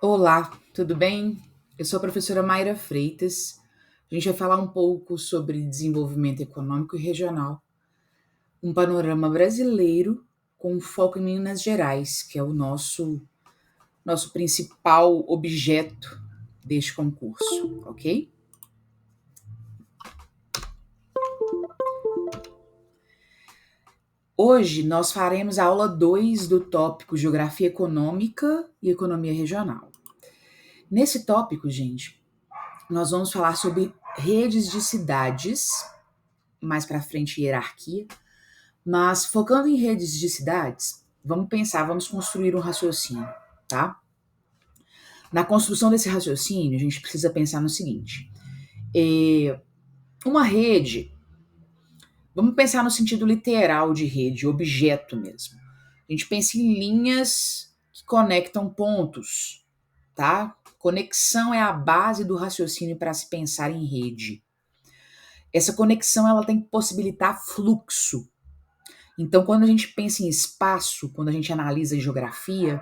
Olá, tudo bem? Eu sou a professora Mayra Freitas. A gente vai falar um pouco sobre desenvolvimento econômico e regional, um panorama brasileiro com foco em Minas Gerais, que é o nosso principal objeto deste concurso, ok? Hoje nós faremos a aula 2 do tópico Geografia Econômica e Economia Regional. Nesse tópico, gente, nós vamos falar sobre redes de cidades, mais para frente hierarquia. Mas focando em redes de cidades, vamos construir um raciocínio, tá? Na construção desse raciocínio, a gente precisa pensar no seguinte: uma rede, vamos pensar no sentido literal de rede, objeto mesmo. A gente pensa em linhas que conectam pontos, tá? Conexão é a base do raciocínio para se pensar em rede. Essa conexão ela tem que possibilitar fluxo. Então, quando a gente pensa em espaço, quando a gente analisa geografia,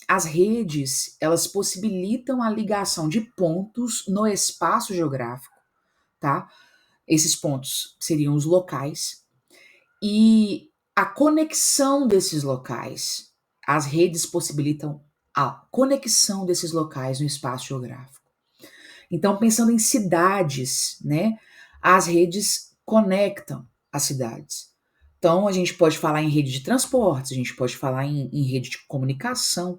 as redes, elas possibilitam a ligação de pontos no espaço geográfico, tá? Esses pontos seriam os locais e a conexão desses locais. As redes possibilitam a conexão desses locais no espaço geográfico. Então, pensando em cidades, né? As redes conectam as cidades. Então, a gente pode falar em rede de transportes, a gente pode falar em rede de comunicação,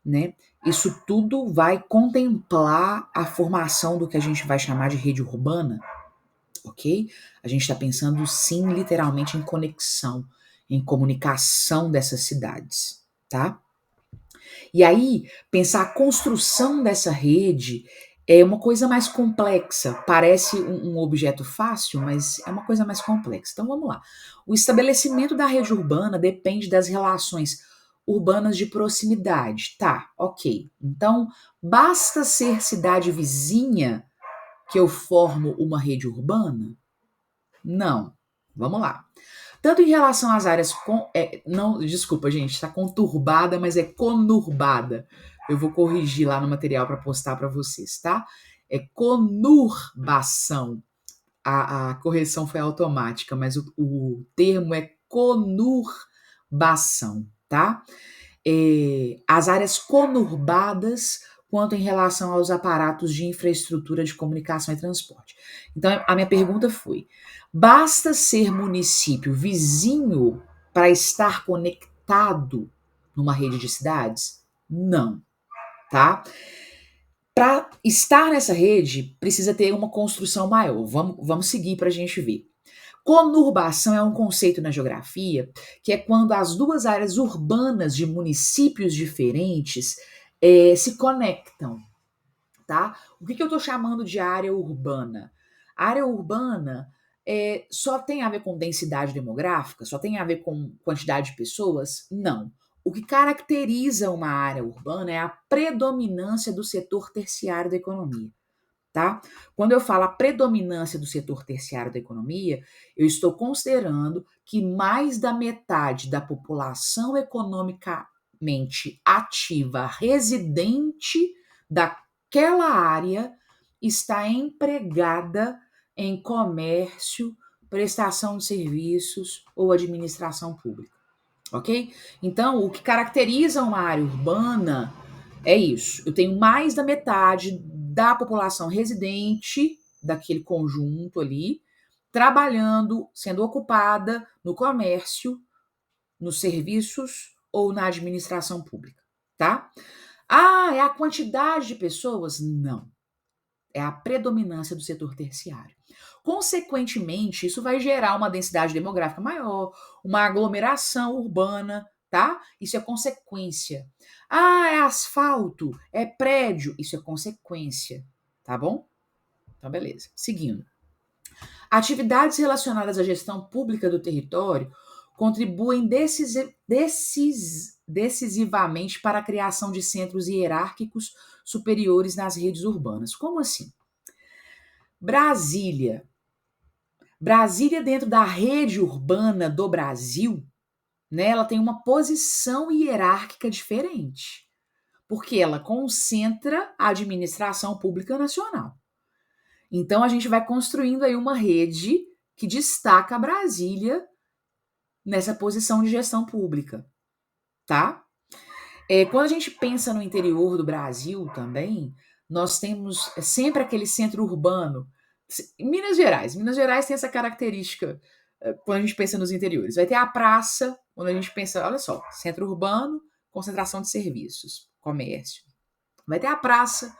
né? Isso tudo vai contemplar a formação do que a gente vai chamar de rede urbana, ok? A gente está pensando sim, literalmente, em conexão, em comunicação dessas cidades, tá? E aí, pensar a construção dessa rede é uma coisa mais complexa. Parece um objeto fácil, mas é uma coisa mais complexa. Então vamos lá. O estabelecimento da rede urbana depende das relações urbanas de proximidade. Tá, ok. Então, basta ser cidade vizinha que eu formo uma rede urbana? Não. Vamos lá. Tanto em relação às áreas não, desculpa, gente, está conturbada, mas é conurbada. Eu vou corrigir lá no material para postar para vocês, tá? É conurbação. A correção foi automática, mas o termo é conurbação, tá? As áreas conurbadas, quanto em relação aos aparatos de infraestrutura de comunicação e transporte. Então, a minha pergunta foi: basta ser município vizinho para estar conectado numa rede de cidades? Não, tá? Para estar nessa rede, precisa ter uma construção maior. Vamos seguir para a gente ver. Conurbação é um conceito na geografia que é quando as duas áreas urbanas de municípios diferentes se conectam, tá? O que eu estou chamando de área urbana? A área urbana só tem a ver com densidade demográfica? Só tem a ver com quantidade de pessoas? Não. O que caracteriza uma área urbana é a predominância do setor terciário da economia. Tá? Quando eu falo a predominância do setor terciário da economia, eu estou considerando que mais da metade da população economicamente ativa residente daquela área está empregada em comércio, prestação de serviços ou administração pública, ok? Então, o que caracteriza uma área urbana é isso. Eu tenho mais da metade da população residente daquele conjunto ali, trabalhando, sendo ocupada no comércio, nos serviços ou na administração pública, tá? Ah, é a quantidade de pessoas? Não. É a predominância do setor terciário. Consequentemente, isso vai gerar uma densidade demográfica maior, uma aglomeração urbana, tá? Isso é consequência. Ah, é asfalto, é prédio, isso é consequência, tá bom? Então, beleza. Seguindo. Atividades relacionadas à gestão pública do território contribuem decisivamente para a criação de centros hierárquicos superiores nas redes urbanas. Como assim? Brasília. Brasília, dentro da rede urbana do Brasil, né, ela tem uma posição hierárquica diferente. Porque ela concentra a administração pública nacional. Então, a gente vai construindo aí uma rede que destaca Brasília nessa posição de gestão pública, tá? Quando a gente pensa no interior do Brasil também, nós temos sempre aquele centro urbano. Minas Gerais tem essa característica quando a gente pensa nos interiores. Vai ter a praça, quando a gente pensa, olha só, centro urbano, concentração de serviços, comércio. Vai ter a praça,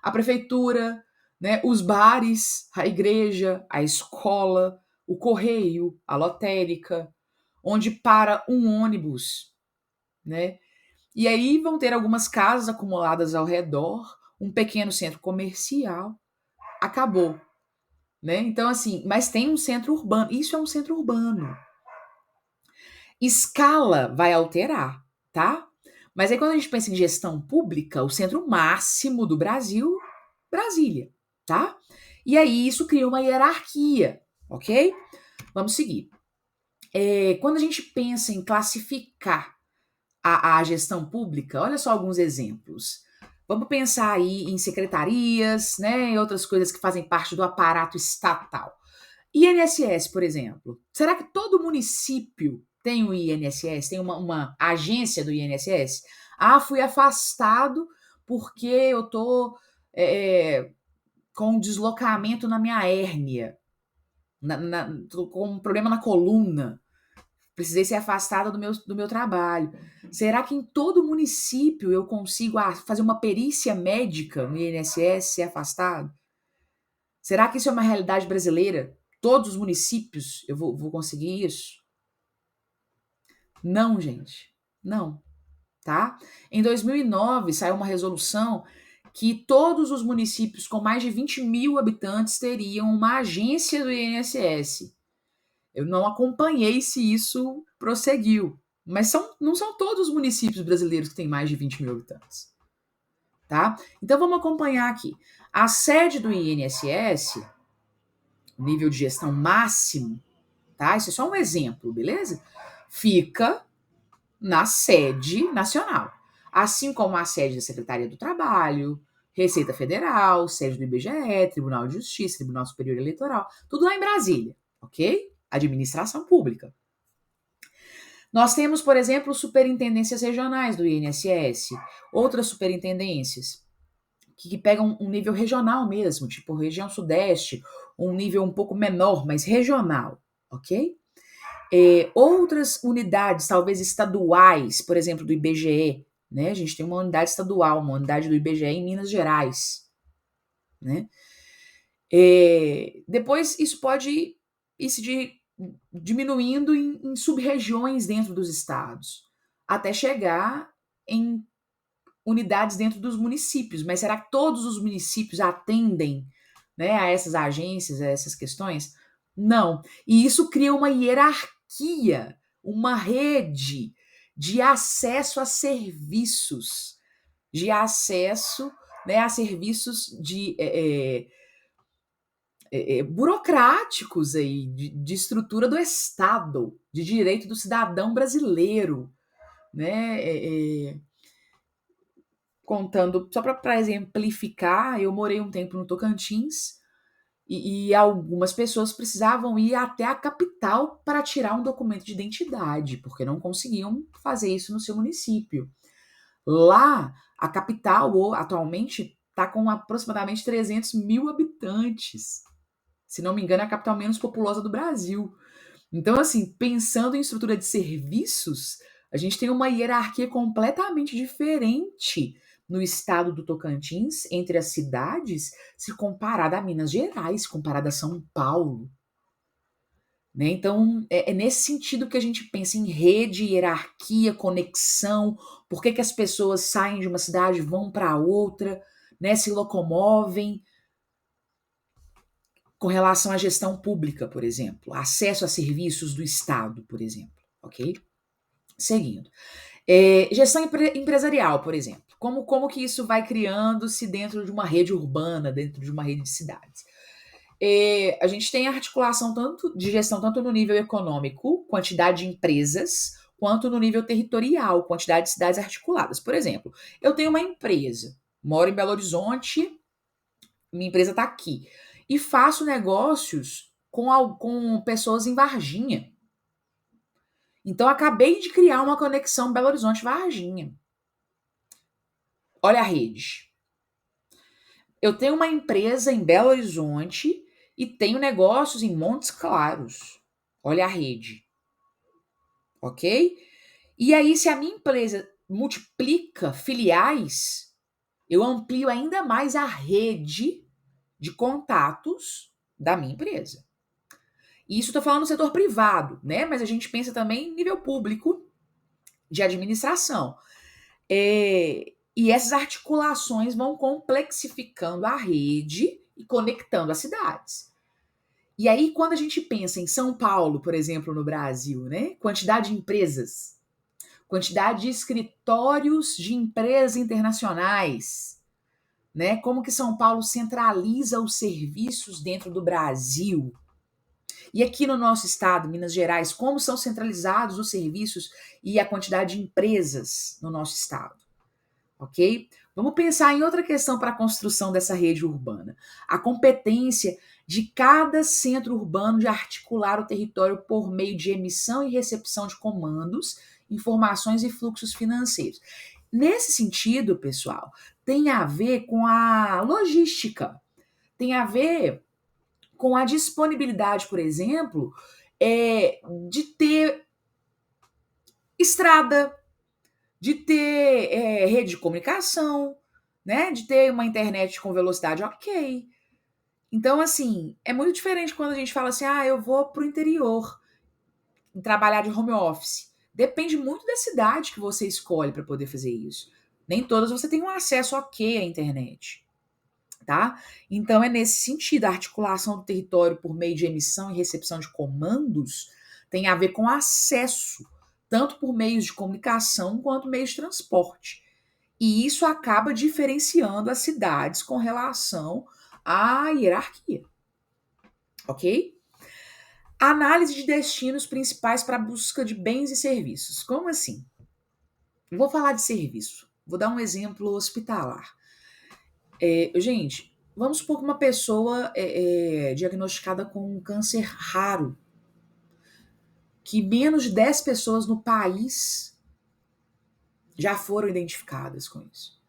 a prefeitura, né, os bares, a igreja, a escola, o correio, a lotérica, onde para um ônibus, né? E aí vão ter algumas casas acumuladas ao redor, um pequeno centro comercial, acabou, né? Então assim, mas tem um centro urbano, isso é um centro urbano. Escala vai alterar, tá? Mas aí quando a gente pensa em gestão pública, o centro máximo do Brasil, Brasília, tá? E aí isso cria uma hierarquia, ok? Vamos seguir. Quando a gente pensa em classificar a gestão pública, olha só alguns exemplos. Vamos pensar aí em secretarias, né, e outras coisas que fazem parte do aparato estatal. INSS, por exemplo. Será que todo município tem o INSS? Tem uma agência do INSS? Ah, fui afastado porque eu tô com um deslocamento na minha hérnia, tô com um problema na coluna. Precisei ser afastada do meu trabalho. Será que em todo município eu consigo fazer uma perícia médica no INSS, ser afastado? Será que isso é uma realidade brasileira? Todos os municípios eu vou conseguir isso? Não, gente. Não. Tá? Em 2009, saiu uma resolução que todos os municípios com mais de 20 mil habitantes teriam uma agência do INSS. Eu não acompanhei se isso prosseguiu, mas não são todos os municípios brasileiros que têm mais de 20 mil habitantes. Tá? Então vamos acompanhar aqui. A sede do INSS, nível de gestão máximo, tá? Isso é só um exemplo, beleza? Fica na sede nacional, assim como a sede da Secretaria do Trabalho, Receita Federal, sede do IBGE, Tribunal de Justiça, Tribunal Superior Eleitoral, tudo lá em Brasília, ok? Administração pública. Nós temos, por exemplo, superintendências regionais do INSS, outras superintendências que pegam um nível regional mesmo, tipo região sudeste, um nível um pouco menor, mas regional, ok? Outras unidades, talvez estaduais, por exemplo, do IBGE, né? A gente tem uma unidade estadual, uma unidade do IBGE em Minas Gerais, né? Depois isso pode ir se diminuindo em sub-regiões dentro dos estados, até chegar em unidades dentro dos municípios. Mas será que todos os municípios atendem, né, a essas agências, a essas questões? Não. E isso cria uma hierarquia, uma rede de acesso a serviços, né, a serviços burocráticos aí, de estrutura do Estado, de direito do cidadão brasileiro, né? Contando, só para exemplificar, eu morei um tempo no Tocantins e algumas pessoas precisavam ir até a capital para tirar um documento de identidade, porque não conseguiam fazer isso no seu município. Lá, a capital atualmente está com aproximadamente 300 mil habitantes. Se não me engano, é a capital menos populosa do Brasil. Então, assim, pensando em estrutura de serviços, a gente tem uma hierarquia completamente diferente no estado do Tocantins, entre as cidades, se comparada a Minas Gerais, comparada a São Paulo. Né? Então, é nesse sentido que a gente pensa em rede, hierarquia, conexão, por que as pessoas saem de uma cidade e vão para outra, né? Se locomovem. Com relação à gestão pública, por exemplo, acesso a serviços do Estado, por exemplo, ok? Seguindo. Gestão empresarial, por exemplo. Como que isso vai criando-se dentro de uma rede urbana, dentro de uma rede de cidades? A gente tem articulação tanto de gestão tanto no nível econômico, quantidade de empresas, quanto no nível territorial, quantidade de cidades articuladas. Por exemplo, eu tenho uma empresa, moro em Belo Horizonte, minha empresa está aqui, e faço negócios com pessoas em Varginha. Então, acabei de criar uma conexão Belo Horizonte-Varginha. Olha a rede. Eu tenho uma empresa em Belo Horizonte e tenho negócios em Montes Claros. Olha a rede. Ok? E aí, se a minha empresa multiplica filiais, eu amplio ainda mais a rede de contatos da minha empresa. E isso estou falando no setor privado, né? Mas a gente pensa também em nível público de administração. E essas articulações vão complexificando a rede e conectando as cidades. E aí, quando a gente pensa em São Paulo, por exemplo, no Brasil, né? Quantidade de empresas, quantidade de escritórios de empresas internacionais, né? Como que São Paulo centraliza os serviços dentro do Brasil. E aqui no nosso estado, Minas Gerais, como são centralizados os serviços e a quantidade de empresas no nosso estado. Ok? Vamos pensar em outra questão para a construção dessa rede urbana. A competência de cada centro urbano de articular o território por meio de emissão e recepção de comandos, informações e fluxos financeiros. Nesse sentido, pessoal, tem a ver com a logística, tem a ver com a disponibilidade, por exemplo, de ter estrada, de ter rede de comunicação, né? De ter uma internet com velocidade ok. Então, assim, é muito diferente quando a gente fala assim, eu vou pro interior trabalhar de home office. Depende muito da cidade que você escolhe para poder fazer isso. Nem todas você tem um acesso ok à internet, tá? Então, é nesse sentido, a articulação do território por meio de emissão e recepção de comandos tem a ver com acesso, tanto por meios de comunicação quanto meios de transporte. E isso acaba diferenciando as cidades com relação à hierarquia. Ok? Análise de destinos principais para a busca de bens e serviços. Como assim? Vou falar de serviço. Vou dar um exemplo hospitalar. Gente, vamos supor que uma pessoa é diagnosticada com um câncer raro, que menos de 10 pessoas no país já foram identificadas com isso.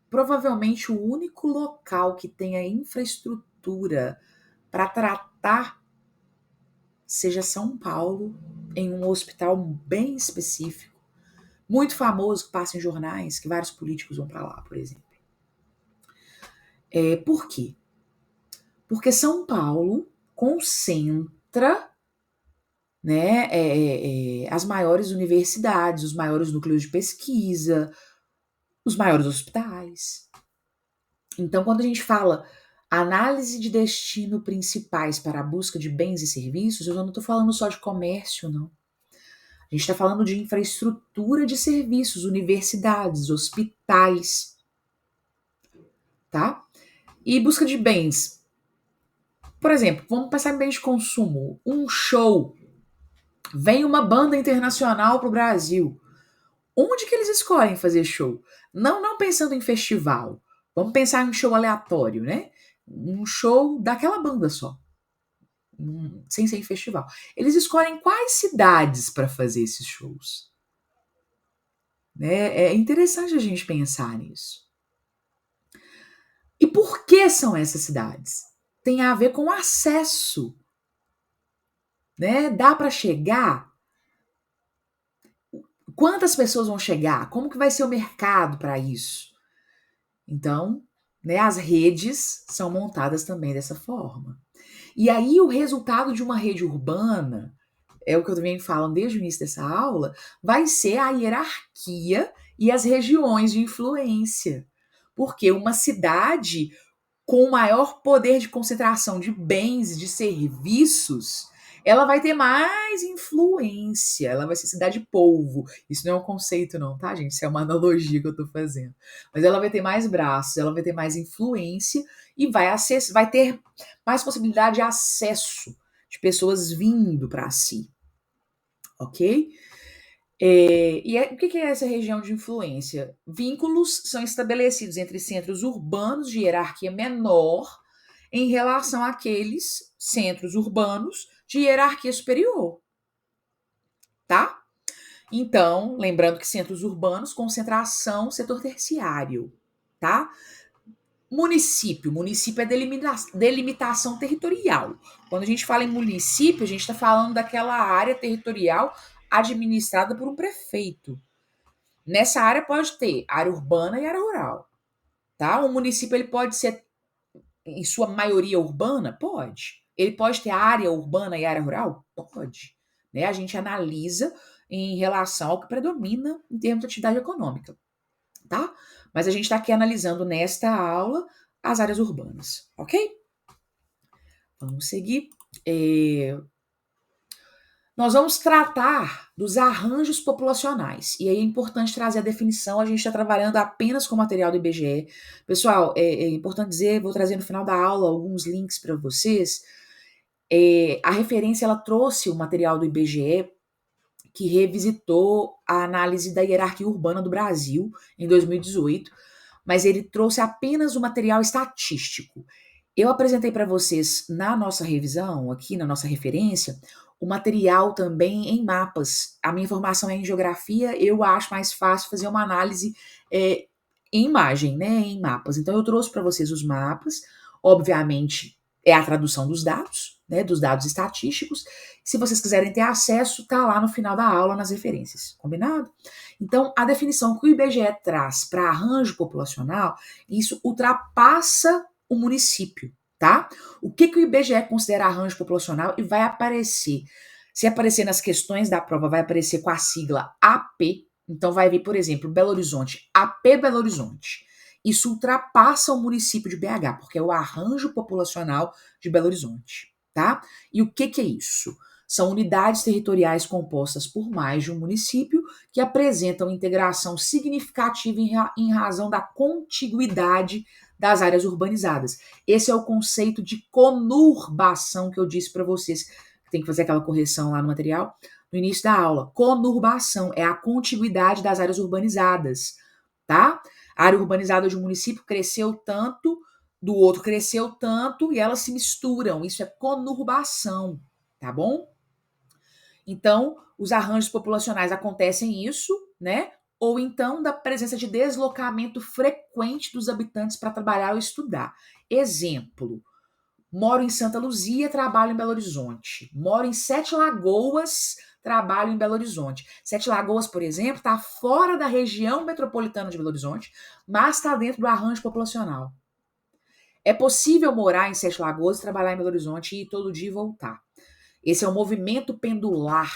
Provavelmente o único local que tenha infraestrutura para tratar seja São Paulo, em um hospital bem específico, muito famoso, que passa em jornais, que vários políticos vão para lá, por exemplo. Por quê? Porque São Paulo concentra, né, as maiores universidades, os maiores núcleos de pesquisa, os maiores hospitais. Então, quando a gente fala análise de destino principais para a busca de bens e serviços, eu não estou falando só de comércio, não. A gente está falando de infraestrutura de serviços, universidades, hospitais, tá? E busca de bens. Por exemplo, vamos pensar em bens de consumo. Um show. Vem uma banda internacional para o Brasil. Onde que eles escolhem fazer show? Não pensando em festival. Vamos pensar em um show aleatório, né? Um show daquela banda só. Sem ser em festival. Eles escolhem quais cidades para fazer esses shows. Né? É interessante a gente pensar nisso. E por que são essas cidades? Tem a ver com acesso. Né? Dá para chegar? Quantas pessoas vão chegar? Como que vai ser o mercado para isso? Então, né, as redes são montadas também dessa forma. E aí o resultado de uma rede urbana, é o que eu também falo desde o início dessa aula, vai ser a hierarquia e as regiões de influência. Porque uma cidade com maior poder de concentração de bens e de serviços, ela vai ter mais influência, ela vai ser cidade-polvo. Isso não é um conceito não, tá, gente? Isso é uma analogia que eu tô fazendo. Mas ela vai ter mais braços, ela vai ter mais influência e vai ter mais possibilidade de acesso de pessoas vindo para si, ok? O que é essa região de influência? Vínculos são estabelecidos entre centros urbanos de hierarquia menor em relação àqueles centros urbanos de hierarquia superior, tá? Então, lembrando que centros urbanos, concentração, setor terciário, tá? Município é delimitação territorial. Quando a gente fala em município, a gente está falando daquela área territorial administrada por um prefeito. Nessa área pode ter área urbana e área rural, tá? O município ele pode ser, em sua maioria, urbana? Pode. Ele pode ter área urbana e área rural? Pode. Né? A gente analisa em relação ao que predomina em termos de atividade econômica, tá? Mas a gente está aqui analisando nesta aula as áreas urbanas, ok? Vamos seguir. Nós vamos tratar dos arranjos populacionais. E aí é importante trazer a definição. A gente está trabalhando apenas com material do IBGE. Pessoal, é importante dizer, vou trazer no final da aula alguns links para vocês. A referência, ela trouxe o material do IBGE que revisitou a análise da hierarquia urbana do Brasil em 2018, mas ele trouxe apenas o material estatístico. Eu apresentei para vocês na nossa revisão, aqui na nossa referência, o material também em mapas. A minha informação é em geografia, eu acho mais fácil fazer uma análise em imagem, né, em mapas. Então eu trouxe para vocês os mapas, obviamente é a tradução dos dados, né, dos dados estatísticos. Se vocês quiserem ter acesso, tá lá no final da aula nas referências, combinado? Então, a definição que o IBGE traz para arranjo populacional, isso ultrapassa o município, tá? O que o IBGE considera arranjo populacional e vai aparecer, se aparecer nas questões da prova, vai aparecer com a sigla AP, então vai vir, por exemplo, Belo Horizonte, AP Belo Horizonte. Isso ultrapassa o município de BH, porque é o arranjo populacional de Belo Horizonte, tá? E o que é isso? São unidades territoriais compostas por mais de um município que apresentam integração significativa em razão da contiguidade das áreas urbanizadas. Esse é o conceito de conurbação que eu disse para vocês. Tem que fazer aquela correção lá no material no início da aula. Conurbação é a contiguidade das áreas urbanizadas, tá? A área urbanizada de um município cresceu tanto, do outro cresceu tanto e elas se misturam. Isso é conurbação, tá bom? Então, os arranjos populacionais acontecem isso, né? Ou então da presença de deslocamento frequente dos habitantes para trabalhar ou estudar. Exemplo: moro em Santa Luzia, trabalho em Belo Horizonte. Moro em Sete Lagoas, trabalho em Belo Horizonte. Sete Lagoas, por exemplo, está fora da região metropolitana de Belo Horizonte, mas está dentro do arranjo populacional. É possível morar em Sete Lagoas, trabalhar em Belo Horizonte e ir todo dia e voltar. Esse é um movimento pendular.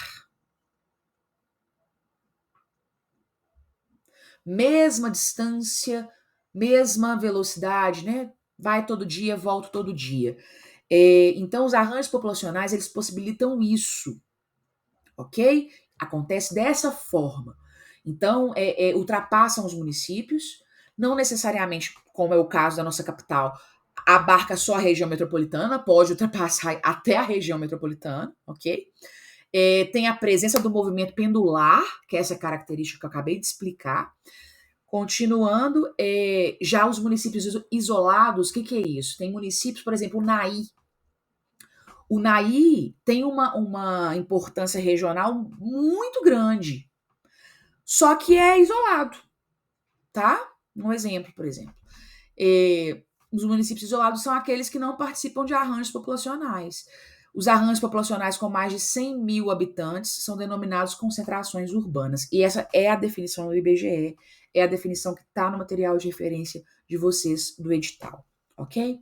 Mesma distância, mesma velocidade, né? Vai todo dia, volta todo dia. Então, os arranjos populacionais, eles possibilitam isso, ok? Acontece dessa forma. Então, ultrapassam os municípios, não necessariamente, como é o caso da nossa capital, abarca só a região metropolitana, pode ultrapassar até a região metropolitana, ok? Tem a presença do movimento pendular, que é essa característica que eu acabei de explicar. Continuando, já os municípios isolados, o que é isso? Tem municípios, por exemplo, o Naí. O Naí tem uma importância regional muito grande, só que é isolado, tá? Um exemplo, por exemplo. Os municípios isolados são aqueles que não participam de arranjos populacionais. Os arranjos populacionais com mais de 100 mil habitantes são denominados concentrações urbanas. E essa é a definição do IBGE, é a definição que está no material de referência de vocês do edital, ok?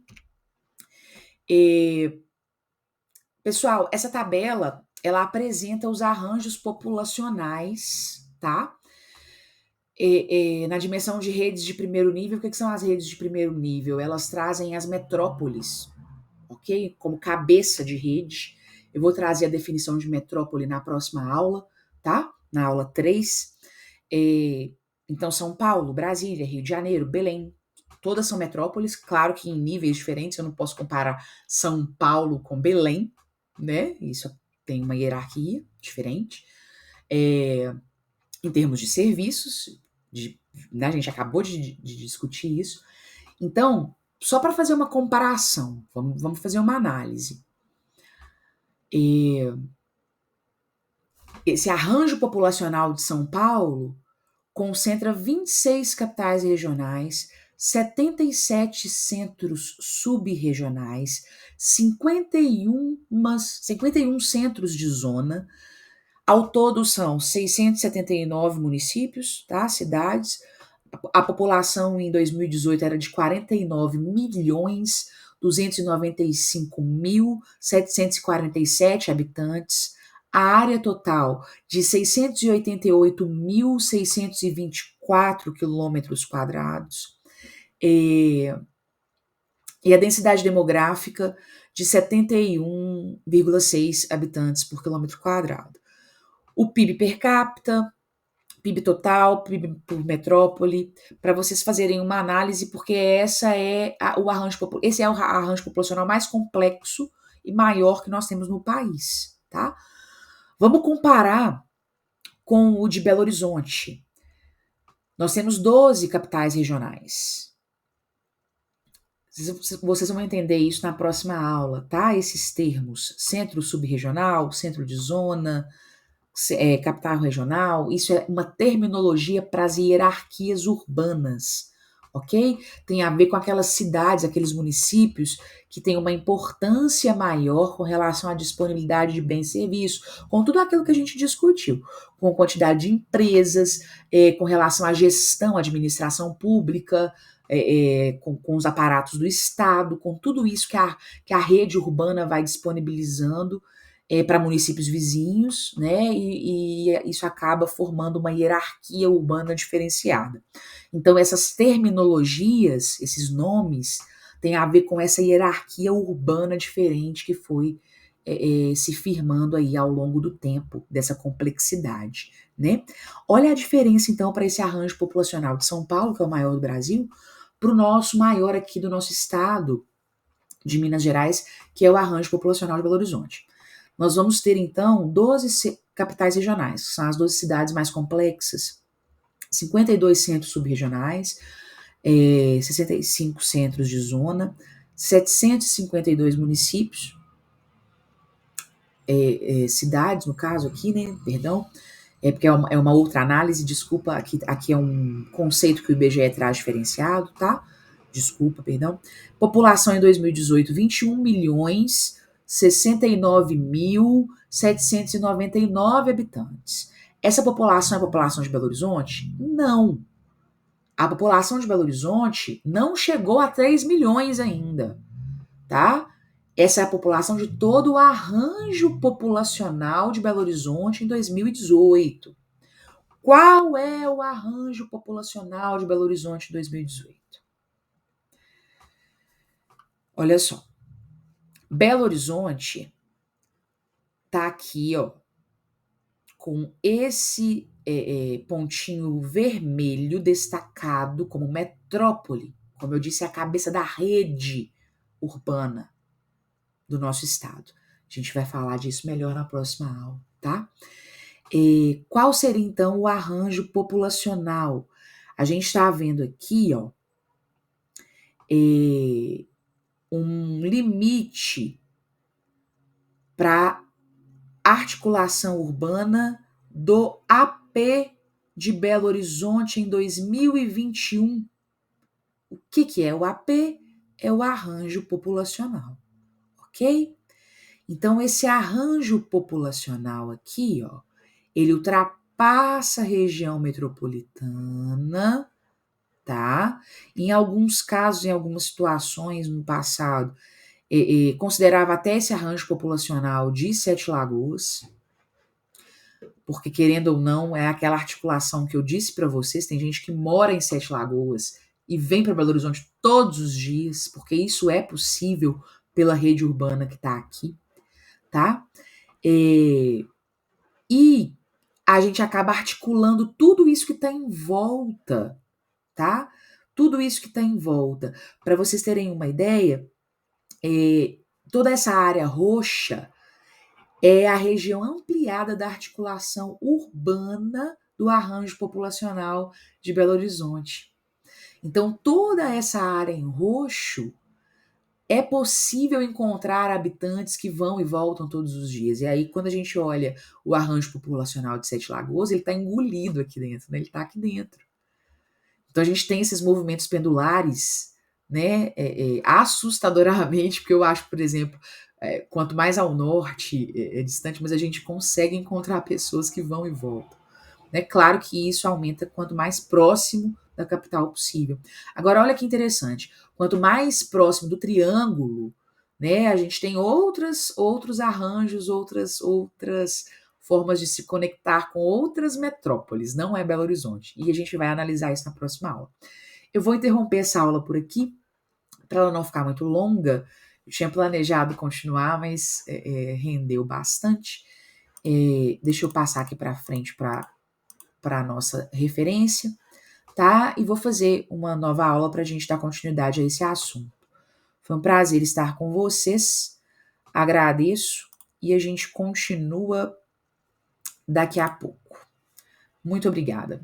Pessoal, essa tabela, ela apresenta os arranjos populacionais, tá? Na dimensão de redes de primeiro nível, o que são as redes de primeiro nível? Elas trazem as metrópoles, ok? Como cabeça de rede. Eu vou trazer a definição de metrópole na próxima aula, tá? Na aula 3. Então, São Paulo, Brasília, Rio de Janeiro, Belém, todas são metrópoles, claro que em níveis diferentes, eu não posso comparar São Paulo com Belém, né? Isso tem uma hierarquia diferente. em termos de serviços, né, a gente acabou de discutir isso. Então, só para fazer uma comparação, vamos fazer uma análise. Esse arranjo populacional de São Paulo concentra 26 capitais regionais, 77 centros subregionais, 51 centros de zona. Ao todo são 679 municípios, tá? Cidades. A população em 2018 era de 49.295.747 habitantes. A área total de 688.624 quilômetros quadrados. E a densidade demográfica de 71,6 habitantes por quilômetro quadrado. O PIB per capita, PIB total, PIB por metrópole, para vocês fazerem uma análise, porque esse é o arranjo populacional mais complexo e maior que nós temos no país, tá? Vamos comparar com o de Belo Horizonte. Nós temos 12 capitais regionais. Vocês vão entender isso na próxima aula, tá? Esses termos, centro subregional, centro de zona, capital regional, isso é uma terminologia para as hierarquias urbanas, ok? Tem a ver com aquelas cidades, aqueles municípios que têm uma importância maior com relação à disponibilidade de bens e serviços, com tudo aquilo que a gente discutiu, com quantidade de empresas, com relação à gestão, administração pública, com os aparatos do Estado, com tudo isso que a rede urbana vai disponibilizando para municípios vizinhos, né? E isso acaba formando uma hierarquia urbana diferenciada. Então, essas terminologias, esses nomes, têm a ver com essa hierarquia urbana diferente que foi se firmando aí ao longo do tempo, dessa complexidade, né? Olha a diferença, então, para esse arranjo populacional de São Paulo, que é o maior do Brasil, para o nosso maior aqui do nosso estado, de Minas Gerais, que é o arranjo populacional de Belo Horizonte. Nós vamos ter, então, 12 capitais regionais, que são as 12 cidades mais complexas, 52 centros subregionais, 65 centros de zona, 752 municípios, cidades, no caso aqui, né, perdão, porque é uma outra análise, desculpa, aqui é um conceito que o IBGE traz diferenciado, tá? Desculpa, perdão. População em 2018, 21.069.799 habitantes. Essa população é a população de Belo Horizonte? Não. A população de Belo Horizonte não chegou a 3 milhões ainda, tá? Essa é a população de todo o arranjo populacional de Belo Horizonte em 2018. Qual é o arranjo populacional de Belo Horizonte em 2018? Olha só. Belo Horizonte tá aqui, ó, com esse pontinho vermelho destacado como metrópole. Como eu disse, é a cabeça da rede urbana do nosso estado. A gente vai falar disso melhor na próxima aula, tá? Qual seria, então, o arranjo populacional? A gente está vendo aqui, ó, um limite para articulação urbana do AP de Belo Horizonte em 2021. O que é o AP? É o arranjo populacional, ok? Então, esse arranjo populacional aqui, ó, ele ultrapassa a região metropolitana, tá? Em alguns casos, em algumas situações no passado, considerava até esse arranjo populacional de Sete Lagoas, porque querendo ou não, é aquela articulação que eu disse para vocês, tem gente que mora em Sete Lagoas e vem para Belo Horizonte todos os dias, porque isso é possível pela rede urbana que está aqui, tá? E a gente acaba articulando tudo isso que está em volta, tá? Tudo isso que está em volta. Para vocês terem uma ideia, toda essa área roxa é a região ampliada da articulação urbana do arranjo populacional de Belo Horizonte. Então, toda essa área em roxo é possível encontrar habitantes que vão e voltam todos os dias. E aí, quando a gente olha o arranjo populacional de Sete Lagoas, ele está engolido aqui dentro, né? Ele está aqui dentro. Então, a gente tem esses movimentos pendulares, né? Assustadoramente, porque eu acho, por exemplo, quanto mais ao norte é distante, mas a gente consegue encontrar pessoas que vão e voltam. É claro que isso aumenta quanto mais próximo da capital possível. Agora, olha que interessante. Quanto mais próximo do triângulo, né, a gente tem outros arranjos, outras formas de se conectar com outras metrópoles, não é Belo Horizonte. E a gente vai analisar isso na próxima aula. Eu vou interromper essa aula por aqui, para ela não ficar muito longa. Eu tinha planejado continuar, mas rendeu bastante. Deixa eu passar aqui para frente para a nossa referência, tá? E vou fazer uma nova aula para a gente dar continuidade a esse assunto. Foi um prazer estar com vocês, agradeço e a gente continua daqui a pouco. Muito obrigada.